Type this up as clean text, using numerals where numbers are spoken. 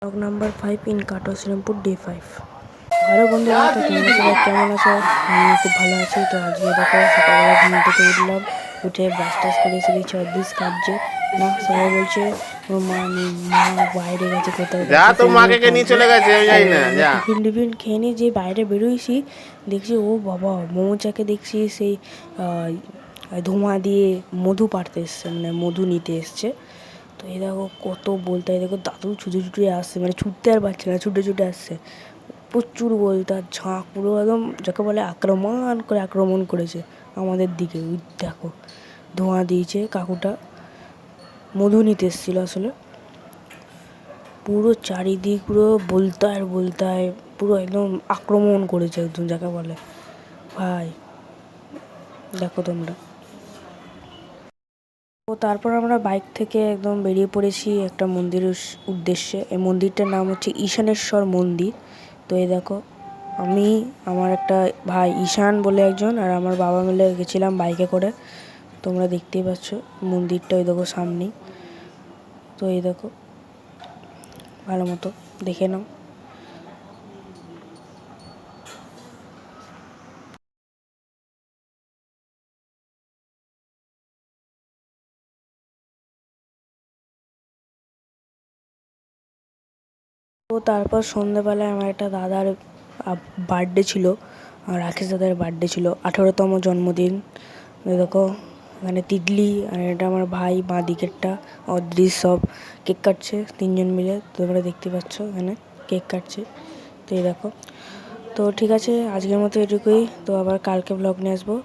Blog number 5 in Katwa Serampore day 5। Hello বন্ধুরা, তো তোমরা সবাই কেমন আছো? আমি খুব ভালো আছি। তো আজকে দেখো সকালবেলা ঘুম থেকে উঠলাম, উঠে ব্রাশ টাশ করে এসে দেখছি অদ্রিস কাঁদছে। না, সবাই বলছে ওর মা বাইরে গেছে কোথাও, টিফিন টিফিন খেয়ে নিয়ে যে বাইরে বেরোইছি দেখছি ও বাবা মৌচাকে দেখছি সেই ধোঁয়া দিয়ে মধু পাড়তে এসছে, মানে মধু নিতে এসছে। তো এই দেখো কত বলতে, দেখো দাদু ছুটে ছুটে আসছে, মানে ছুটতে আর পারছে না, ছুটে ছুটে আসছে। প্রচুর বলতে আর ঝাঁক, পুরো একদম যাকে বলে আক্রমণ করেছে আমাদের দিকে। ওই দেখো ধোঁয়া দিয়েছে, কাকুটা মধু নিতে এসেছিল আসলে। পুরো চারিদিক পুরো বলতায় পুরো একদম আক্রমণ করেছে একদম, যাকে বলে ভাই। দেখো তোমরা। তো তারপর আমরা বাইক থেকে একদম বেরিয়ে পড়েছি একটা মন্দিরের উদ্দেশ্যে। এই মন্দিরটার নাম হচ্ছে ঈশানেশ্বর মন্দির। তো এই দেখো আমি, আমার একটা ভাই ঈশান বলে একজন, আর আমার বাবা মিলে গেছিলাম বাইকে করে। তোমরা দেখতেই পাচ্ছ মন্দিরটা, ওই দেখো সামনেই। তো এই দেখো ভালো মতো দেখে নাও। তো তারপর সন্ধ্যেবেলায় আমার একটা দাদার বার্থডে ছিল, রাকেশ দাদার বার্থডে ছিল, 18তম জন্মদিন। দেখো এখানে তিতলি, আর এটা আমার ভাই বাঁ দিকেরটা অদৃশ, সব কেক কাটছে 3জন মিলে। তোমরা দেখতে পাচ্ছ এখানে কেক কাটছে। তো এই দেখো। তো ঠিক আছে, আজকের মতো এটুকুই। তো আবার কালকে ব্লগ নিয়ে আসবো।